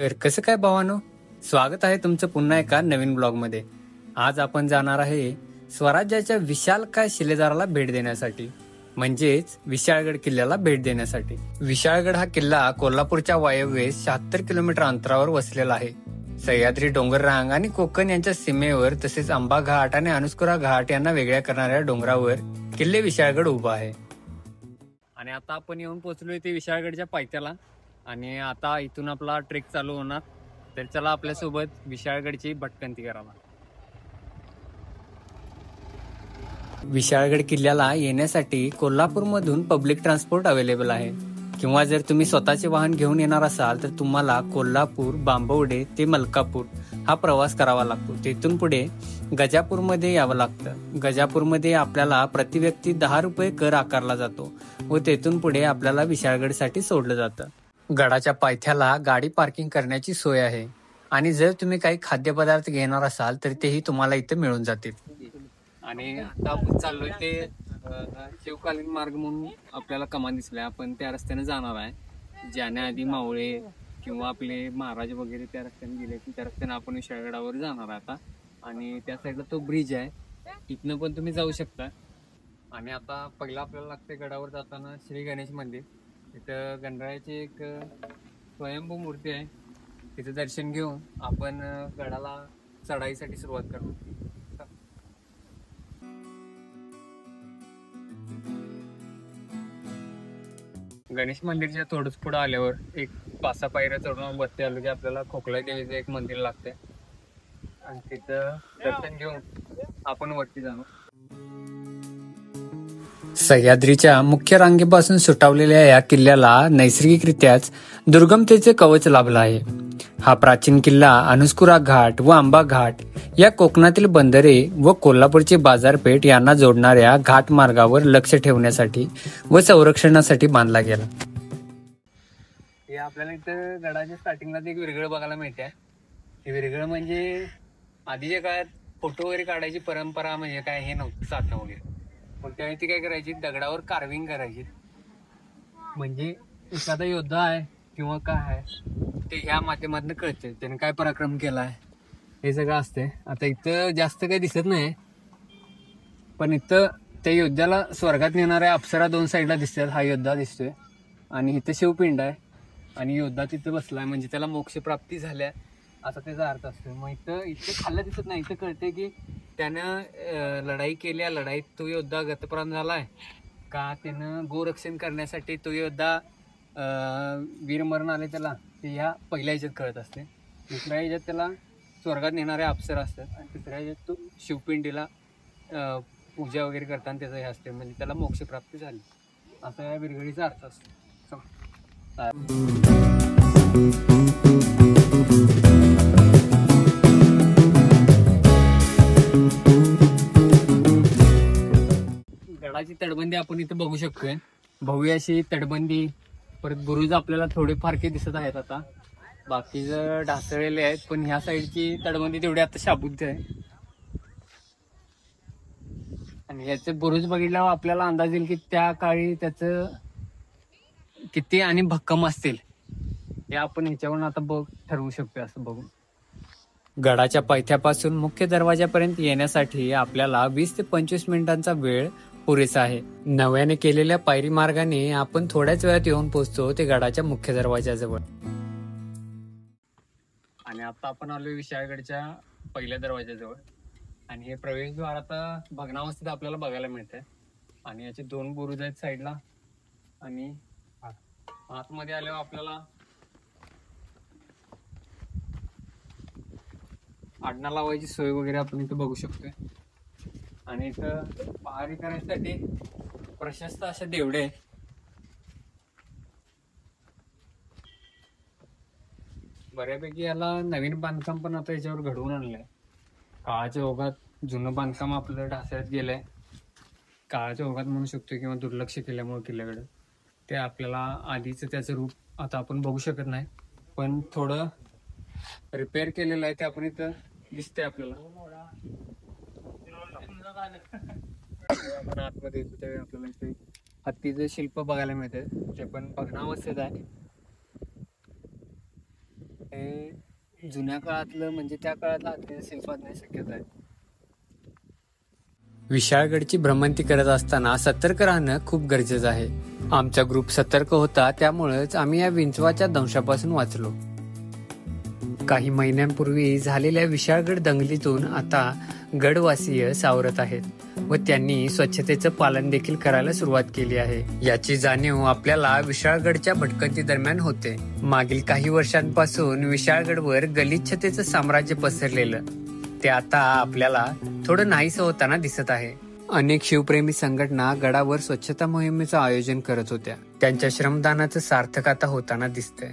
तर कसं काय भावानो, स्वागत आहे तुमचं पुन्हा एका नवीन ब्लॉगमध्ये। आज आपण जाणार आहे स्वराज्याच्या विशालकाय शिलेदाराला भेट देण्यासाठी, म्हणजेच विशाळगड किल्ल्याला भेट देण्यासाठी। विशाळगड हा किल्ला कोल्हापूरच्या वायव्येस 76 किलोमीटर अंतरावर वसलेला आहे। सह्याद्री डोंगररांग आणि कोकण यांच्या सीमेवर, तसेच आंबा घाट आणि अनुस्कुरा घाट यांना वेगळ्या करणाऱ्या डोंगरावर किल्ले विशाळगड उभा आहे। आणि आता आपण येऊन पोहोचलोय ते विशाळगडच्या पायथ्याला, आणि आता इथून आपला ट्रेक चालू होणार। तर चला आपल्यासोबत विशाळगडची भटकंती करायला। विशाळगड किल्ल्याला येण्यासाठी कोल्हापूरमधून पब्लिक ट्रान्सपोर्ट अवेलेबल आहे, किंवा जर तुम्ही स्वतःचे वाहन घेऊन येणार असाल तर तुम्हाला कोल्हापूर, बांबवडे ते मलकापूर हा प्रवास करावा लागतो। तेथून पुढे गजापूरमध्ये यावं लागतं। गजापूरमध्ये आपल्याला प्रति व्यक्ती 10 रुपये कर आकारला जातो व तेथून पुढे आपल्याला विशाळगडसाठी सोडलं जातं। गडाच्या पायथ्याला गाडी पार्किंग करण्याची सोय आहे, आणि जर तुम्ही काही खाद्यपदार्थ घेणार असाल तर तेही तुम्हाला इथे मिळून जातील। आणि आता आपण चाललोय ते शिवकालीन मार्ग म्हणून आपल्याला कमान दिसलाय, आपण त्या रस्त्याने जाणार आहे। जाण्याआधी मावळे किंवा आपले महाराज वगैरे त्या रस्त्याने गेले की त्या रस्त्याने आपण विशाळगडावर जाणार आहे आता। आणि त्या साईडला तो ब्रिज आहे, इथनं पण तुम्ही जाऊ शकता। आणि आता पहिला आपल्याला लागते गडावर जाताना श्री गणेश मंदिर। इथं गणरायाची एक स्वयंभू मूर्ती आहे, तिथे दर्शन घेऊन आपण गडाला चढाईसाठी सुरुवात करू। गणेश मंदिरच्या थोडंच पुढे आल्यावर एक 5-6 पायऱ्या चढून वरती आलो की आपल्याला खोकला देवीचं एक मंदिर लागते, आणि तिथं दर्शन घेऊन आपण वरती जाणार। सह्याद्रीच्या मुख्य रांगेपासून सुटावलेल्या या किल्ल्याला नैसर्गिकरित्याच दुर्गमतेचे कवच लाभलं आहे। हा प्राचीन किल्ला अनुस्कुरा घाट व आंबा घाट या कोकणातील बंदरे व कोल्हापूरची बाजारपेठ यांना जोडणाऱ्या घाट मार्गावर लक्ष ठेवण्यासाठी व संरक्षणासाठी बांधला गेला। हे आपल्याला इथं गडाच्या स्टार्टिंगला एक विरगळ बघायला मिळते। हे विरगळ म्हणजे आधीच्या काळात फोटो वगैरे काढायची परंपरा म्हणजे काय हे नव्हतं, साधनं वगैरे, पण त्यावेळी ती काय करायची, दगडावर कार्विंग करायची। म्हणजे एखादा योद्धा आहे किंवा काय आहे ते ह्या माध्यमातून कळते, त्याने काय पराक्रम केला आहे हे सगळं असते। आता इथं जास्त काही दिसत नाही, पण इथं त्या योद्ध्याला स्वर्गात नेणाऱ्या अप्सरा 2 साईडला दिसतात। हा योद्धा दिसतोय, आणि इथं शिवपिंड आहे, आणि योद्धा तिथं बसलाय म्हणजे त्याला मोक्ष प्राप्ती झाल्या असा त्याचा अर्थ असतो। मग इथं खाल्लं दिसत नाही, इथं कळते की त्यानं लढाई केल्या, लढाईत तो योद्धा गतप्राण झालाय का, त्यानं गोरक्षण करण्यासाठी तो योद्धा वीरमरण आले त्याला, ते ह्या पहिल्या ह्याच्यात कळत असते। दुसऱ्या ह्याच्यात त्याला स्वर्गात नेणारे अप्सरा असतात, आणि तिसऱ्या ह्याच्यात तो शिवपिंडीला पूजा वगैरे करताना त्याचं हे असते, म्हणजे त्याला मोक्षप्राप्ती झाली असा या विरघळीचा अर्थ असतो। गडाची तटबंदी आपण इथे बघू शकतोय, भव्य अशी तटबंदी। परत बुरुज आपल्याला थोडे फारके दिसत आहेत, आता बाकीचं ढासळलेले आहेत, पण ह्या साईडची तटबंदी तेवढी आता शाबूत आहे। आणि याचे बुरुज बघितल्यावर आपल्याला अंदाज येईल की त्या काळी त्याचं किती आणि भक्कम असतील हे आपण ह्याच्यावरून आता ठरवू शकतो असं बघून। गडाच्या पायथ्यापासून मुख्य दरवाजापर्यंत येण्यासाठी आपल्याला 20 ते 25 मिनिटांचा वेळ पुरेसा आहे। नव्याने केलेल्या पायरी मार्गाने आपण थोड्याच वेळात येऊन पोहोचतो ते गडाच्या मुख्य दरवाजाजवळ। आणि आता आपण आलोय विशाळगडच्या पहिल्या दरवाजाजवळ, आणि हे प्रवेशद्वार आता भग्नावस्थेत आपल्याला बघायला मिळतंय। आणि याचे 2 बुरुज आहेत साईडला, आणि आतमध्ये आल्यावर आपल्याला आडना लावायची सोय वगैरे आपण इथं बघू शकतोय। आणि इथं पहारी करण्यासाठी प्रशस्त अशा देवडे आहेत। बऱ्यापैकी याला नवीन बांधकाम पण आता याच्यावर घडवून आणलंय। काळाच्या ओघात जुनं बांधकाम आपलं ढासळत गेलंय, काळाच्या ओघात म्हणू शकतो, किंवा दुर्लक्ष केल्यामुळे किल्ल्याकडे ते आपल्याला आधीचं त्याचं रूप आता आपण बघू शकत नाही, पण थोडं रिपेअर केलेलं आहे ते आपण इथं दिसतंय आपल्याला। आपण आतमध्ये येतो त्यावेळी आपल्याला इथे हत्तीचं शिल्प बघायला मिळते, ते पण भग्नावस्थेत आहे। हे जुन्या काळातलं म्हणजे त्या काळातलं अत्यंत शिल्प असण्याची शक्यता आहे. विशाळगडची भ्रमंती करत असताना सतर्क राहणं खूप गरजेचं आहे. आमचा ग्रुप सतर्क होता, त्यामुळेच आम्ही या विंचवाच्या दंशापासून वाचलो. काही महिन्यांपूर्वी झालेल्या विशाळगड दंगलीतून आता गडवासीय सावरत आहेत व त्यांनी स्वच्छतेचं पालन देखील करायला सुरुवात केली आहे. याची जाणीव आपल्याला विशाळगडच्या भटकंती दरम्यान होते. मागील काही वर्षांपासून विशाळगडवर गलिच्छतेचं साम्राज्य पसरलेलं ते आता आपल्याला थोडं नाहीसं होताना दिसत आहे. अनेक शिवप्रेमी संघटना गडावर स्वच्छता मोहिमेचं आयोजन करत होत्या. त्यांच्या श्रमदानाचं सार्थक आता होताना दिसतंय.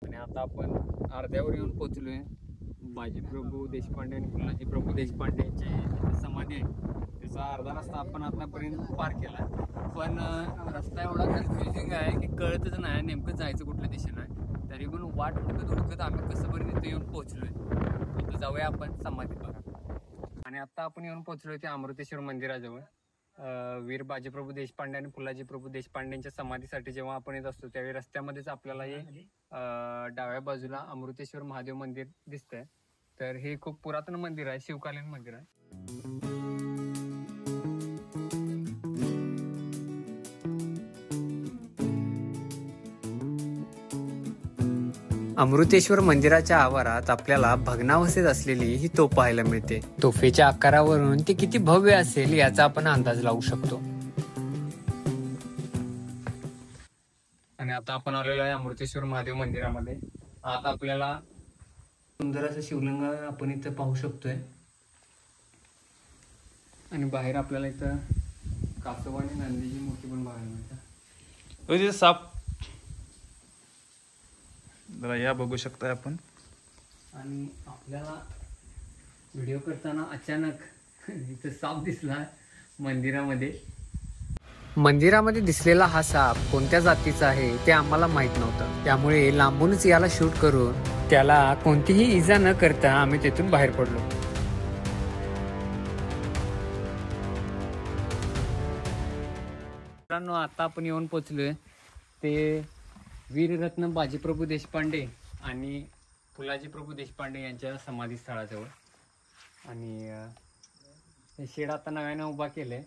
आणि आता आपण अर्ध्यावर येऊन पोहोचलोय. बाजीप्रभू देशपांडे आणि फुलाजी प्रभू देशपांडे यांची समाधी आहे. त्याचा अर्धा रस्ता आपण आतापर्यंत पार केला, पण रस्ता एवढा कन्फ्युजिंग आहे की कळतच नाही नेमकं जायचं कुठल्या दिशेनं. तरी पण वाट हुडकत आम्ही कसंपर्यंत इथे येऊन पोहोचलोय. आता जाऊया आपण समाधी बघा. आणि आता आपण येऊन पोहोचलोय ते अमृतेश्वर मंदिराजवळ. वीर बाजीप्रभू देशपांडे आणि फुलाजी प्रभू देशपांडेंच्या समाधीसाठी जेव्हा आपण येत असतो त्यावेळी रस्त्यामध्येच आपल्याला हे डाव्या बाजूला अमृतेश्वर महादेव मंदिर दिसतंय. तर हे खूप पुरातन मंदिर आहे, शिवकालीन मंदिर आहे. अमृतेश्वर मंदिराच्या आवारात आपल्याला भग्नावस्थेत असलेली ही तोफ पाहायला मिळते. तोफेच्या आकारावरून ती किती भव्य असेल याचा आपण अंदाज लावू शकतो. आणि आता आपण आलेलो आहे अमृतेश्वर महादेव मंदिरामध्ये. आता आपल्याला सुंदर असं शिवलिंग आपण इथं पाहू शकतोय. आणि बाहेर आपल्याला इथं कासव आणि नंदीची मूर्ती पण बघायला मिळते. साप जरा या बघू शकताय आपण. आणि आपल्याला व्हिडिओ करताना अचानक इथं साप दिसला मंदिरामध्ये. मंदिरामध्ये दिसलेला हा साप कोणत्या जातीचा आहे ते आम्हाला माहित नव्हतं, त्यामुळे लांबूनच याला शूट करून त्याला कोणतीही इजा न करता आम्ही तिथून बाहेर पडलो. मित्रांनो, आता आपण येऊन पोहोचलोय ते वीररत्न बाजीप्रभू देशपांडे आणि फुलाजी प्रभू देशपांडे यांच्या समाधी स्थळाजवळ. आणि हे शेड आता नव्यानं उभा केलंय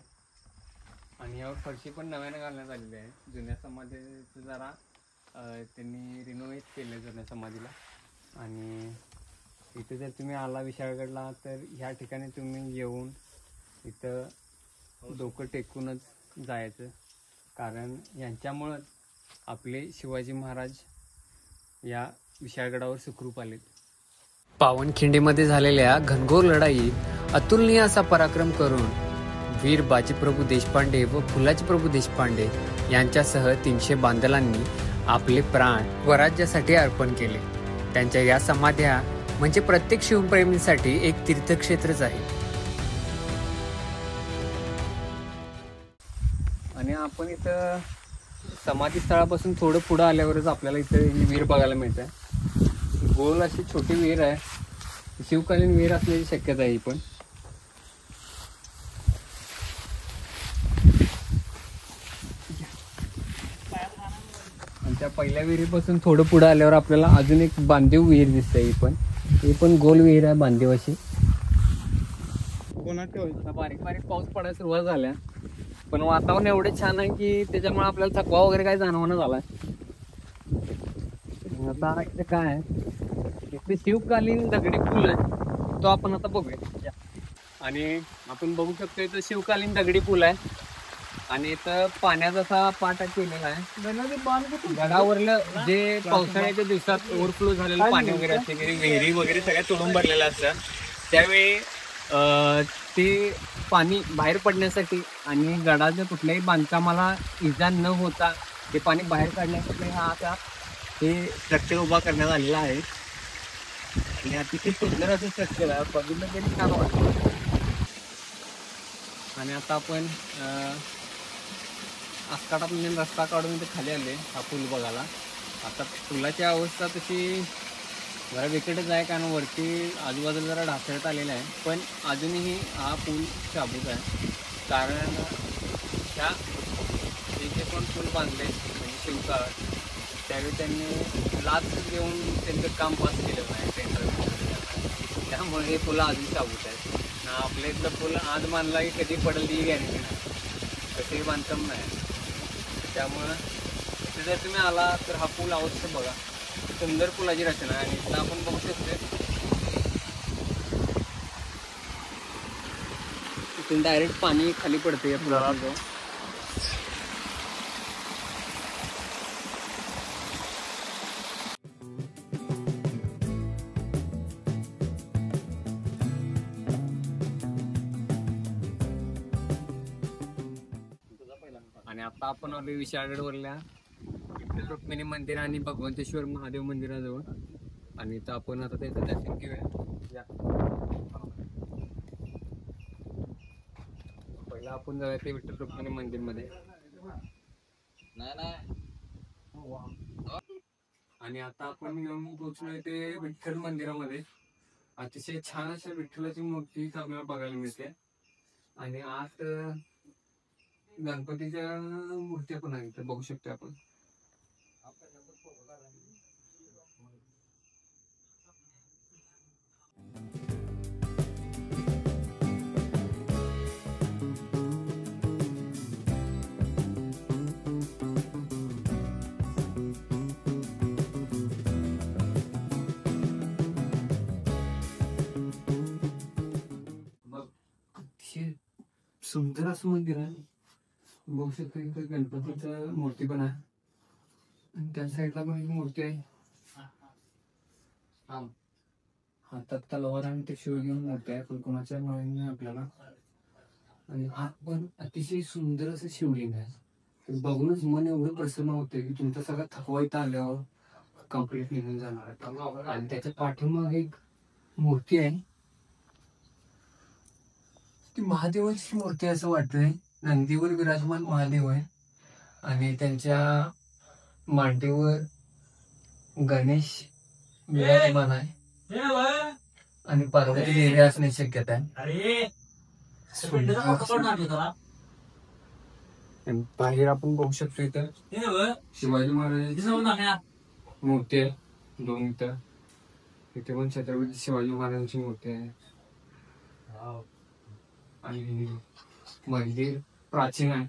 आणि यावर फरशी पण नव्यानं घालण्यात आलेली आहे. जुन्या समाधीचं जरा त्यांनी रिनोव्हेट केलं जुन्या समाधीला. आणि इथे जर तुम्ही आला विशाळगडला तर ह्या ठिकाणी तुम्ही येऊन इथं डोकं टेकूनच जायचं, कारण यांच्यामुळं आपले शिवाजी महाराज या विशाळगडावर सुखरूप आलेत. पावनखिंडीमध्ये झालेल्या घनघोर लढाईत अतुलनीय असा पराक्रम करून वीर बाजीप्रभू देशपांडे व फुलाजी प्रभू देशपांडे यांच्यासह 300 बांदलांनी आपले प्राण स्वराज्यासाठी अर्पण केले. त्यांच्या या समाध्या म्हणजे प्रत्येक शिवप्रेमीसाठी एक तीर्थक्षेत्रच आहे. आणि आपण इथं समाधी स्थळापासून थोडं पुढं आल्यावरच आपल्याला इथं विहीर बघायला मिळते. गोल अशी छोटी विहीर आहे, शिवकालीन विहीर असण्याची शक्यता आहे. ही पण आणि त्या पहिल्या विहिरीपासून थोडं पुढं आल्यावर आपल्याला अजून एक बांधीव विहीर दिसते. ही पण गोल विहीर आहे, बांधीव अशी. बारीक बारीक पाऊस पडायला सुरुवात झाल्या, पण वातावरण एवढं छान आहे की त्याच्यामुळे आपल्याला थकवा वगैरे काय जाणवणं झालाय. आता इथे काय आहे, इथे शिवकालीन दगडी पूल आहे, तो आपण आता बघूया. आणि आपण बघू शकतो इथं शिवकालीन दगडी पूल आहे आणि इथं पाण्याचा असा पाटा केलेला आहे. गडावरलं जे पावसाळ्याच्या दिवसात ओव्हरफ्लो झालेलं पाणी वगैरे असते, विहिरी वगैरे सगळ्या तोडून भरलेलं असतं, त्यावेळी ते पाणी बाहेर पडण्यासाठी आणि गडाच्या कुठल्याही बांधकामाला इजा न होता ते पाणी बाहेर काढण्यासाठी हा आता हे स्ट्रक्चर उभा करण्यात आलेला आहे. आणि अतिशय सुंदर असं स्ट्रक्चर आहे, बघितलं तरी छान वाटतं. आणि आता आपण आसकाटातून रस्ता काढून इथे खाली आले हा पूल बघायला. आता पुलाची अवस्था तशी जरा विकटच आहे, कारण वरती आजूबाजूला जरा ढासळत आलेला आहे, पण अजूनही हा पूल शाबूत आहे. कारण त्या जे पण पूल बांधले म्हणजे शिवकाळात त्यावेळी त्यांनी लाच देऊन त्यांचं काम पास केलेलं आहे टेंडर, त्यामुळे हे पुलं अजून शाबूत आहेत. आपल्या इथलं पूल आज मानला की कधी पडेल ही गॅरंटी नाही, कधीही बांधकाम नाही. त्यामुळं इथे जर तुम्ही आला तर हा पूल अवश्य बघा, सुंदर पुलाची रचना आहे. आणि इथं आपण बघू शकतो इथून डायरेक्ट पाणी खाली पडते या पुलाला. आणि आता आपण आलो विशाळगडवरल्या रुक्मिणी मंदिर आणि भगवंतेश्वर महादेव मंदिराजवळ. आणि इथं आपण आता त्याचं दर्शन घेऊया. पहिला आपण जाऊया ते विठ्ठल रुक्मिणी मंदिर मध्ये. आणि आता आपण येऊन पोहोचलोय ते विठ्ठल मंदिरामध्ये. अतिशय छान अशा विठ्ठलाची मूर्ती आपल्याला बघायला मिळते. आणि आत गणपतीच्या मूर्त्या पण आहेत बघू शकतो आपण. अतिशय सुंदर असं मंदिर आहे. बघू शकतो इथं गणपतीचं मूर्ती पण आहे. आणि त्या साईडला पण एक मूर्ती आहे. हातात तलवार आणि ते शिव घेऊन मूर्ती आहे, पण कोणाच्या नाही आपल्याला. आणि हा पण अतिशय सुंदर असं शिवलिंग आहे. बघूनच मन एवढं प्रसन्न होते की तुमचा सगळा थकवा इथं आल्यावर कम्प्लीट निघून जाणार आहे. आणि त्याच्या पाठीमागे एक मूर्ती आहे, ती महादेवाची मूर्ती असं वाटतंय. नंदीवर विराजमान महादेव आहे आणि त्यांच्या मांडीवर गणेश विराजमान आहे आणि पार्वती देवी असण्याची शक्यता आहे. बाहेर आपण बघू शकतो इथं शिवाजी महाराजांची मूर्ती आहे दोन. इथे पण छत्रपती शिवाजी महाराजांची मूर्ती आहे. आणि मंदिर प्राचीन आहे,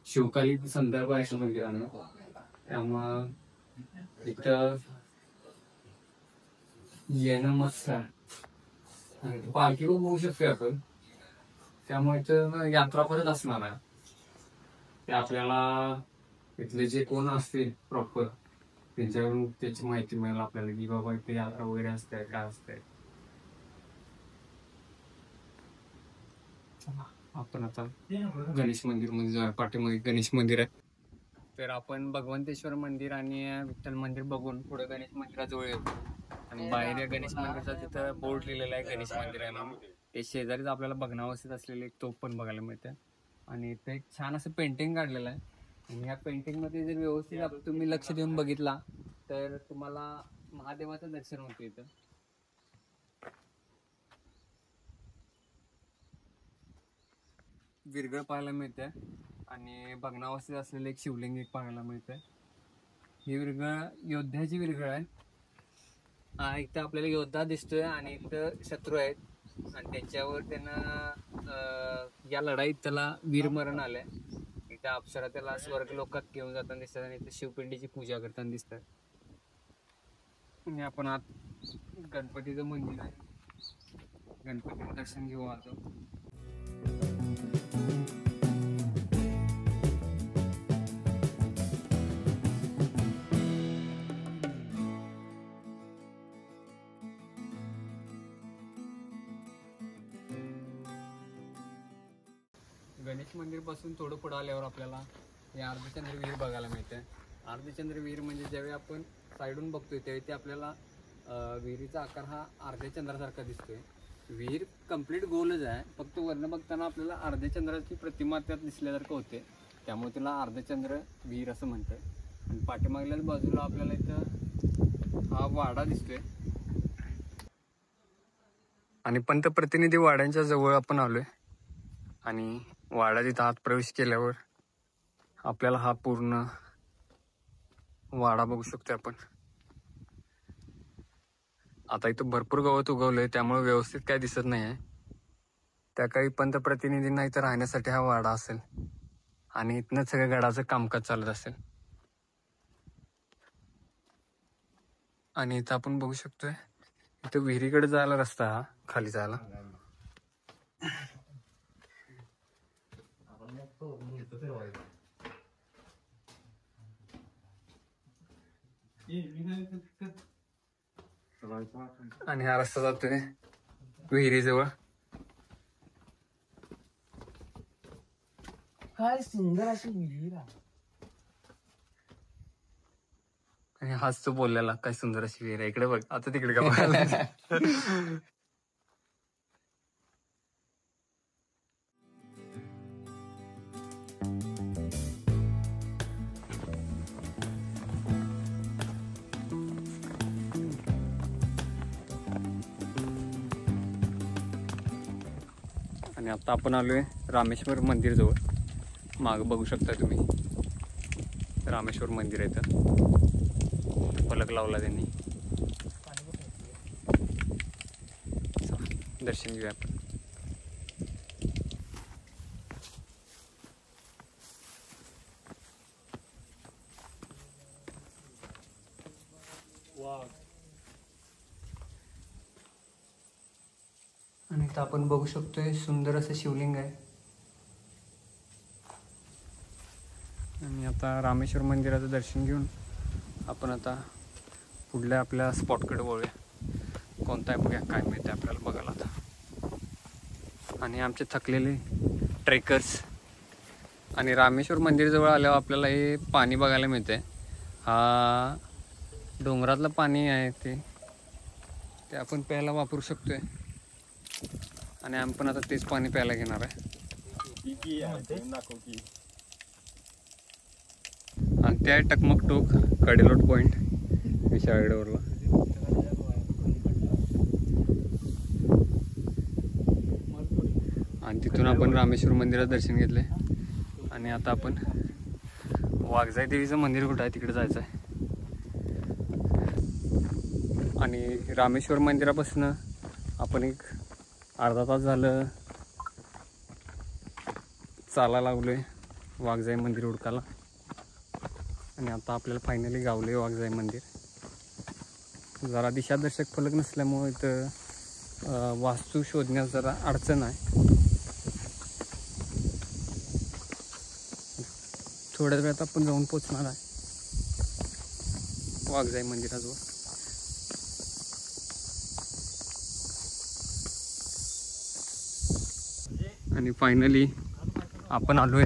शिवकालीन संदर्भ आहे असं मंदिरानं. त्यामुळं इथं येणं मस्त आहे. पालखी पण बघू शकतो आपण. त्यामुळे इथं यात्रा परत असणार आहे. ते आपल्याला इथले जे कोण असतील प्रॉपर त्यांच्याकडून त्याची माहिती मिळेल आपल्याला की बाबा इथे यात्रा वगैरे असते काय असते. आपण आता गणेश मंदिर मध्ये जाऊया. पाठीमागे गणेश मंदिर आहे. तर आपण भगवंतेश्वर मंदिर आणि विठ्ठल मंदिर बघून पुढे गणेश मंदिराजवळ येतो. आणि बाहेर गणेश मंदिरचा तिथं बोर्ड लिहिलेला आहे गणेश मंदिर आहे म्हणून. ते शेजारीच आपल्याला भग्नावस्थेत असलेले एक तोफ पण बघायला मिळते. आणि इथं एक छान असं पेंटिंग काढलेलं आहे. आणि या पेंटिंग मध्ये जर व्यवस्थित तुम्ही लक्ष देऊन बघितला तर तुम्हाला महादेवाचं दर्शन होतं. इथं विरगळ पाहायला मिळते आणि भग्नावस्थेत असलेलं एक शिवलिंग एक पाहायला मिळते. ही विरगळ योद्ध्याची विरगळ आहे. इथं आपल्याला योद्धा दिसतोय आणि इथं शत्रू आहेत आणि त्यांच्यावर त्यांना या लढाईत त्याला वीरमरण आलंय. इथं अप्सरा त्याला स्वर्ग लोकात घेऊन जाताना दिसतात आणि इथं शिवपिंडीची पूजा करताना दिसतात. आणि आपण आत गणपतीचं मंदिर आहे, गणपतीचं दर्शन घेऊ आता. गणेश मंदिर पासून थोडं पुढे आल्यावर आपल्याला हे अर्धचंद्र विहीर बघायला मिळते. अर्धचंद्र विहीर म्हणजे ज्यावेळी आपण साईडून बघतोय त्यावेळी ते आपल्याला विहिरीचा आकार हा अर्ध्या चंद्रासारखा दिसतोय. विहीर कम्प्लीट गोलच आहे, फक्त वरनं बघताना आपल्याला अर्ध्या चंद्राची प्रतिमा त्यात दिसल्यासारखं होते. त्यामुळे तिला अर्धचंद्र विहीर असं म्हणतात. आणि पाठीमागल्याच बाजूला आपल्याला इथं हा वाडा दिसतोय. आणि पंतप्रतिनिधी वाड्यांच्या जवळ आपण आलोय. आणि वाडा तिथं आत प्रवेश केल्यावर आपल्याला हा पूर्ण वाडा बघू शकतो आपण. आता इथं भरपूर गवत उगवलंय त्यामुळे व्यवस्थित काय दिसत नाही आहे. त्या काही पंतप्रतिनिधींना इथं राहण्यासाठी हा वाडा असेल आणि इथनंच सगळं गडाचं कामकाज चालत असेल. आणि इथं आपण बघू शकतोय इथं विहिरीकडे जायला रस्ता हा खाली जायला. आणि हा रस्ता जातोय विहिरीजवळ. काय सुंदर अशी विहीर आहे. आणि हाच तो बोललेला काय सुंदर अशी विहीर आहे. इकडे बघ आता तिकडे का बघायला. आणि आता आपण आलोय रामेश्वर मंदिर जवळ. माग बघू शकता तुम्ही रामेश्वर मंदिर आहे. इथं फलक लावला त्यांनी. दर्शन घेऊया आपण. आणि इथं आपण बघू शकतोय सुंदर असं शिवलिंग आहे. आणि आता रामेश्वर मंदिराचं दर्शन घेऊन आपण आता पुढल्या आपल्या स्पॉटकडे वळूया. कोणता आहे बघूया काय मिळते आपल्याला बघायला आता. आणि आमचे थकलेले ट्रेकर्स. आणि रामेश्वर मंदिराजवळ आल्यावर आपल्याला हे पाणी बघायला मिळते. हा डोंगरातलं पाणी आहे ते आपण प्यायला वापरू शकतोय. आणि आम्ही पण आता तेच पाणी प्यायला घेणार आहे. आणि ते आहे टकमक टोक कडेलोट पॉइंट विशाळगडवरला. आणि तिथून आपण रामेश्वर मंदिरात दर्शन घेतले. आणि आता आपण वाघजाई देवीचं मंदिर कुठं आहे तिकडे जायचं आहे. आणि रामेश्वर मंदिरापासून आपण एक अर्धा तास झालं चालायला लागलोय वाघजाई मंदिर हुडकायला. आणि आता आपल्याला फायनली गावले वाघजाई मंदिर. जरा दिशादर्शक फलक नसल्यामुळे इथं वास्तू शोधण्यास जरा अडचण आहे. थोड्या वेळात आपण जाऊन पोचणार आहे वाघजाई मंदिराजवळ. आणि फायनली आपण आलोय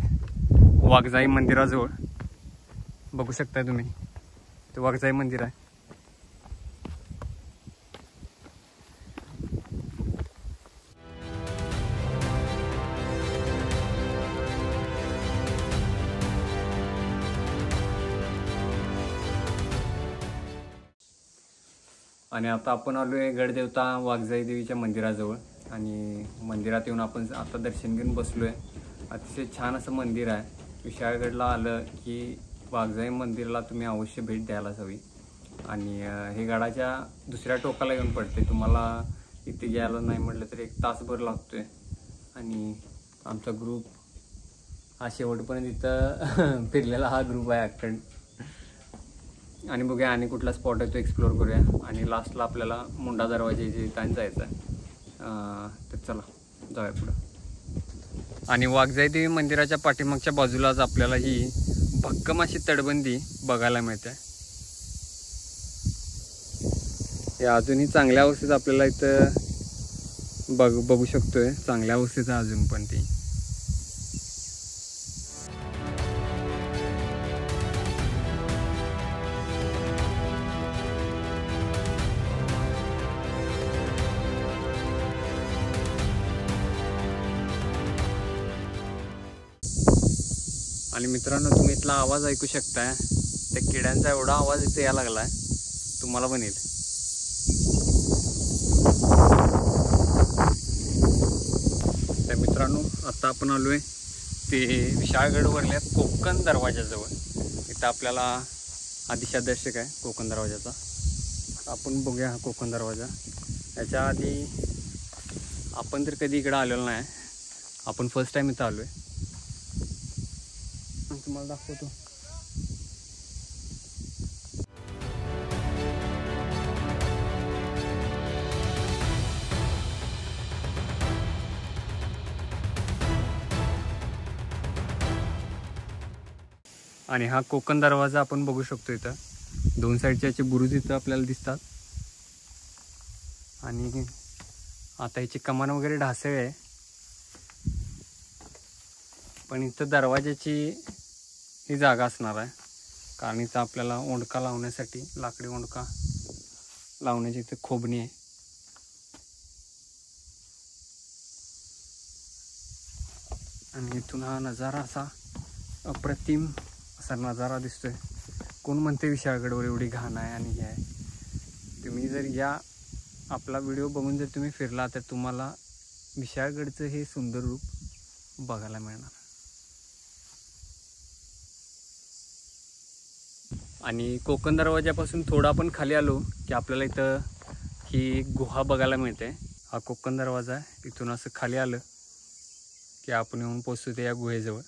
वाघजाई मंदिराजवळ. बघू शकताय तुम्ही ते वाघजाई मंदिर आहे. आणि आता आपण आलोय गडदेवता वाघजाई देवीच्या मंदिराजवळ. आणि मंदिरात येऊन आपण आता दर्शन घेऊन बसलोय. अतिशय छान असं मंदिर आहे. विशाळगडला आलं की वाघजाई मंदिराला तुम्ही अवश्य भेट द्यायलाच हवी. आणि हे गडाच्या दुसऱ्या टोकाला येऊन पडते. तुम्हाला इथे यायला नाही म्हटलं तर 1 तासभर लागतोय. आणि आमचा ग्रुप हा शेवटपर्यंत इथं फिरलेला हा ग्रुप आहे अखंड. आणि बघूया आणि कुठला स्पॉट आहे तो एक्सप्लोर करूया. आणि लास्टला आपल्याला मुंडा दरवाजे इथं जायचं आहे. तर चला जाऊया पुढं. आणि वाघजाई देवी मंदिराच्या पाठीमागच्या बाजूलाच आपल्याला ही भक्कम अशी तटबंदी बघायला मिळते. हे अजूनही चांगल्या अवस्थेत आपल्याला इथं बघू शकतोय. चांगल्या अवस्थेचं अजून पण ती. आणि मित्रांनो तुम्ही इथला आवाज ऐकू शकताय. त्या किड्यांचा एवढा आवाज इथे यायला लागलाय तुम्हाला पण येईल. तर मित्रांनो आता आपण आलोय ते विशाळगडवरल्या कोकण दरवाजाजवळ. इथं आपल्याला हा दिशादर्शक आहे कोकण दरवाजाचा. आपण बघूया हा कोकण दरवाजा. याच्या आधी आपण तर कधी इकडं आलेलो नाही, आपण फर्स्ट टाइम इथं आलो आहे. तुम्हाला दाखवतो. आणि हा कोकण दरवाजा आपण बघू शकतो. इथं दोन साईडचे याचे बुरुज इथं आपल्याला दिसतात. आणि आता याची कमान वगैरे ढासळ आहे, पण इथं दरवाजाची ही जागा असणार आहे, कारण इथं आपल्याला ओंडका लावण्यासाठी लाकडी ओंडका लावण्याची इथं खोबणी आहे. आणि इथून हा नजारा असा अप्रतिम असा नजारा दिसतोय. कोण म्हणते विशाळगडवर एवढी घाण आहे आणि हे आहे. तुम्ही जर या आपला व्हिडिओ बघून जर तुम्ही फिरला तर तुम्हाला विशाळगडचं हे सुंदर रूप बघायला मिळणार. आणि कोकण दरवाजापासून थोडा आपण खाली आलो की आपल्याला इथं ही गुहा बघायला मिळते. हा कोकण दरवाजा आहे. इथून असं खाली आलं की आपण येऊन पोचतो ते या गुहेजवळ.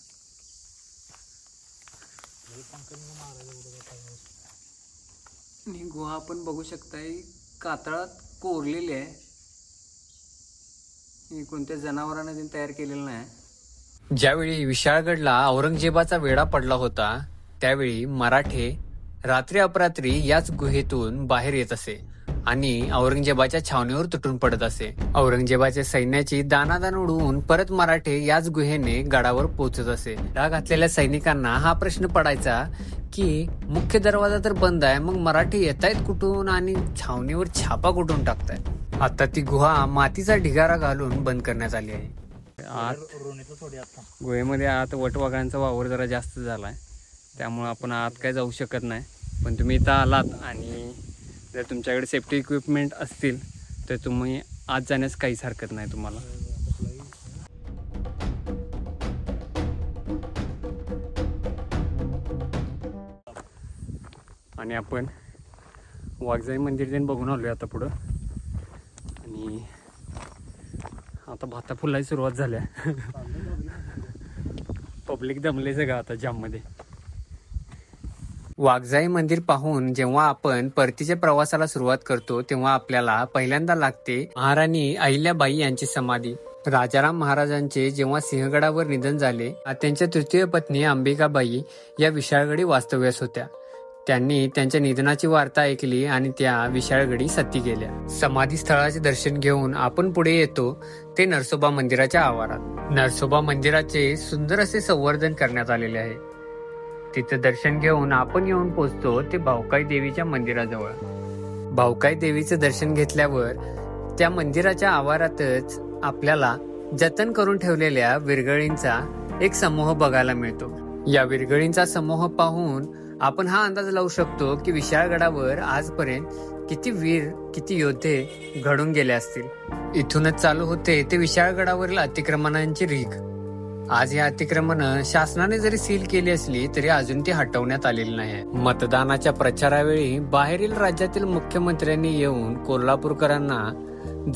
ही गुहा आपण बघू शकताय, कातळात कोरलेली आहे. ही कोणत्या जनावरांना त्यांनी तयार केलेलं नाही. ज्यावेळी विशाळगडला औरंगजेबाचा वेढा पडला होता त्यावेळी मराठे रात्री अपरात्री याच गुहेतून बाहेर येत असे आणि औरंगजेबाच्या छावणीवर तुटून पडत असे. औरंगजेबाच्या सैन्याची दानादान उडवून परत मराठे याच गुहेने गडावर पोहोचत असे. डाग घातलेल्या सैनिकांना हा प्रश्न पडायचा की मुख्य दरवाजा तर बंद आहे, मग मराठी येतायत कुठून आणि छावणीवर छापा कुठून टाकतायत. आता ती गुहा मातीचा ढिगारा घालून बंद करण्यात आली आहे. गुहेमध्ये आत वटवाघांचा वावर जरा जास्त झालाय, त्यामुळे आपण आत काय जाऊ शकत नाही. पण तुम्ही इथं आलात आणि जर तुमच्याकडे सेफ्टी इक्विपमेंट असतील तर तुम्ही आत जाण्यास काहीच हरकत नाही तुम्हाला. आणि आपण वाघजाई मंदिर त्यांनी बघून आलोय आता पुढं. आणि आता भाता फुलायची सुरुवात झाल्या. पब्लिक दमले सगळं आता जाममध्ये. वाघजाई मंदिर पाहून जेव्हा आपण परतीच्या प्रवासाला सुरुवात करतो तेव्हा आपल्याला पहिल्यांदा लागते महाराणी अहिल्याबाई यांची समाधी. राजाराम महाराजांचे जेव्हा सिंहगडावर निधन झाले त्यांच्या तृतीय पत्नी अंबिकाबाई या विशाळगडी वास्तव्यास होत्या. त्यांनी त्यांच्या निधनाची वार्ता ऐकली आणि त्या विशाळगडी सती गेल्या. समाधी स्थळाचे दर्शन घेऊन आपण पुढे येतो ते नरसोबा मंदिराच्या आवारात. नरसोबा मंदिराचे सुंदर असे संवर्धन करण्यात आलेले आहे. तिथं दर्शन घेऊन आपण येऊन पोचतो ते भाऊकाई देवीच्या मंदिराजवळ. भाऊकाई देवीचं दर्शन घेतल्यावर त्या मंदिराच्या आवारातच आपल्याला जतन करून ठेवलेल्या विरगळींचा एक समूह बघायला मिळतो. या विरगळींचा समूह पाहून आपण हा अंदाज लावू शकतो की विशाळगडावर आजपर्यंत किती वीर किती योद्धे घडून गेले असतील. इथूनच चालू होते ते विशाळगडावरील अतिक्रमणांची रीघ. आज ही अतिक्रमणं शासनाने जरी सील केली असली तरी अजून ती हटवण्यात आलेली नाही. मतदानाच्या प्रचारावेळी बाहेरील राज्यातील मुख्यमंत्र्यांनी येऊन कोल्हापूरकरांना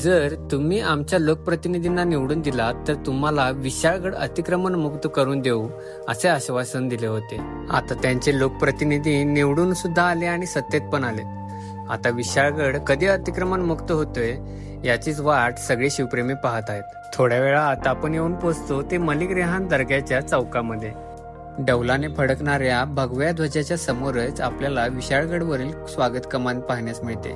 जर तुम्ही आमच्या लोकप्रतिनिधींना निवडून दिलात तर तुम्हाला विशाळगड अतिक्रमण मुक्त करून देऊ असे आश्वासन दिले होते. आता त्यांचे लोकप्रतिनिधी निवडून सुद्धा आले आणि सत्तेत पण आले. आता विशाळगड कधी अतिक्रमण मुक्त होतोय याचीच वाट सगळे शिवप्रेमी पाहत आहेत. थोड्या वेळात आपण येऊन पोहोचतो ते मलिक रेहान दर्ग्याच्या चौकामध्ये. डौलाने फडकणाऱ्या भगव्या ध्वजाच्या समोरच आपल्याला विशाळगडवरील स्वागत कमान पाहण्यास मिळते.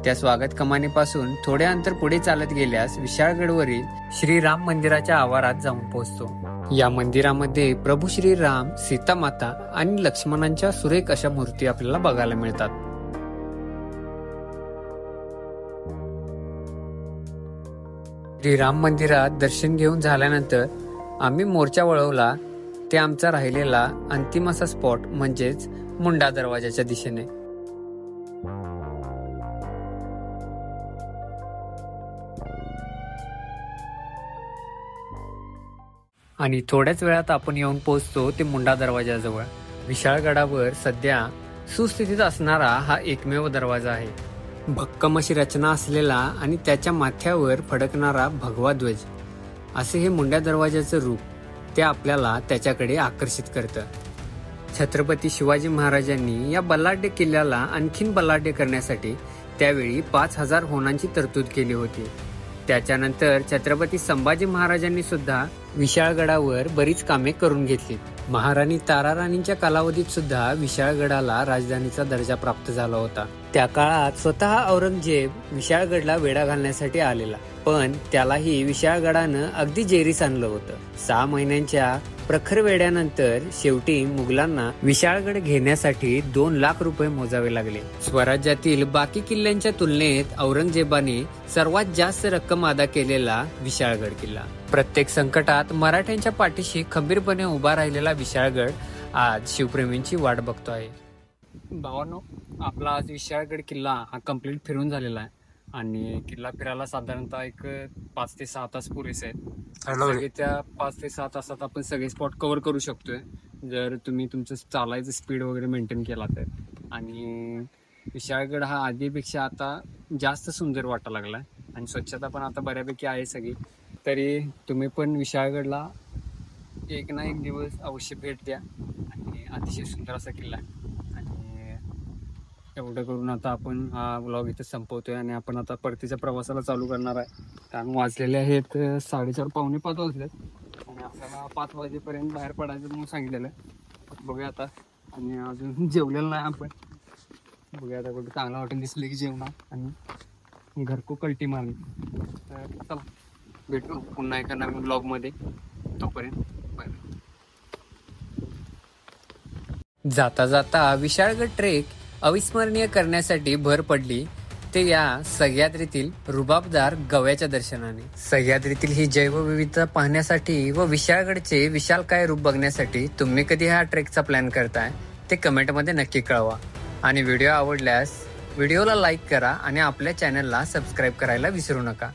त्या स्वागत कमानीपासून थोडे अंतर पुढे चालत गेल्यास विशाळगडवरील श्रीराम मंदिराच्या आवारात जाऊन पोहोचतो. या मंदिरामध्ये प्रभू श्रीराम, सीता माता आणि लक्ष्मणांच्या सुरेख अशा मूर्ती आपल्याला बघायला मिळतात. श्रीराम मंदिरात दर्शन घेऊन झाल्यानंतर आम्ही मोर्चा वळवला ते आमचा राहिलेला अंतिम असा स्पॉट म्हणजेच मुंडा दरवाजाच्या दिशेने. आणि थोड्याच वेळात आपण येऊन पोहोचतो ते मुंडा दरवाजाजवळ. विशाळगडावर सध्या सुस्थितीत असणारा हा एकमेव दरवाजा आहे. भक्कम अशी रचना असलेला आणि त्याच्या माथ्यावर फडकणारा भगवा ध्वज, असे हे मुंड्या दरवाजाचं रूप ते आपल्याला त्याच्याकडे आकर्षित करतं. छत्रपती शिवाजी महाराजांनी या बलाढ्य किल्ल्याला आणखीन बलाढ्य करण्यासाठी त्यावेळी 5,000 होणांची तरतूद केली होती. त्याच्यानंतर छत्रपती संभाजी महाराजांनी सुद्धा विशाळगडावर बरीच कामे करून घेतली. महाराणी ताराराणींच्या कालावधीत सुद्धा विशाळगडाला राजधानीचा दर्जा प्राप्त झाला होता. त्या काळात स्वतः औरंगजेब विशाळगडला वेढा घालण्यासाठी आलेला, पण त्यालाही विशाळगडानं अगदी जेरीस आणलं होतं. 6 महिन्यांच्या प्रखर वेड्यानंतर शेवटी मुघलांना विशाळगड घेण्यासाठी 2 लाख रुपये मोजावे लागले. स्वराज्यातील बाकी किल्ल्यांच्या तुलनेत औरंगजेबाने सर्वात जास्त रक्कम अदा केलेला विशाळगड किल्ला. प्रत्येक संकटात मराठ्यांच्या पाठीशी खंबीरपणे उभा राहिलेला विशाळगड आज शिवप्रेमींची वाट बघतो आहे. भावांनो, आपला आज विशाळगड किल्ला हा कंप्लीट फिरून झालेला आहे आणि किल्ला फिरायला साधारणतः एक 5 ते 6 तास पुरेसे आहेत. त्या 5 ते 6 तासात आपण सगळे स्पॉट कव्हर करू शकतोय जर तुम्ही तुमचं चालायचं स्पीड वगैरे मेंटेन केला तर. आणि विशाळगड हा आधीपेक्षा आता जास्त सुंदर वाटायला लागलाय आणि स्वच्छता पण आता बऱ्यापैकी आहे सगळी. तरी तुम्ही पण विशाळगडला एक ना एक दिवस अवश्य भेट द्या आणि अतिशय सुंदर असा किल्ला आहे. आणि एवढं करून आता आपण हा व्लॉग इथे संपवतोय आणि आपण आता परतीच्या प्रवासाला चालू करणार आहे. कारण वाजलेले आहेत 4:30 पावणे 5 वाजलेत आणि आपल्याला 5 वाजेपर्यंत बाहेर पडायचं म्हणून सांगितलेलं आहे. बघूया आता. आणि अजून जेवलेलं नाही आपण. बघूया आता कुठं चांगला हॉटेल दिसले की जेवणार आणि घरको कल्टी मारली. तर चला भेटू पुन्हा एका नवीन ब्लॉगमध्ये. तोपर्यंत बाय. जाता जाता विशाळगड ट्रेक अविस्मरणीय करण्यासाठी भर पडली ते या सह्याद्रीतील रुबाबदार गव्याच्या दर्शनाने. सह्याद्रीतील ही जैवविविधता पाहण्यासाठी व विशाळगडचे विशालकाय रूप बघण्यासाठी तुम्ही कधी हा ट्रेकचा प्लॅन करताय ते कमेंटमध्ये नक्की कळवा. आणि व्हिडिओ आवडल्यास व्हिडिओला लाईक करा आणि आपल्या चॅनलला सबस्क्राईब करायला विसरू नका.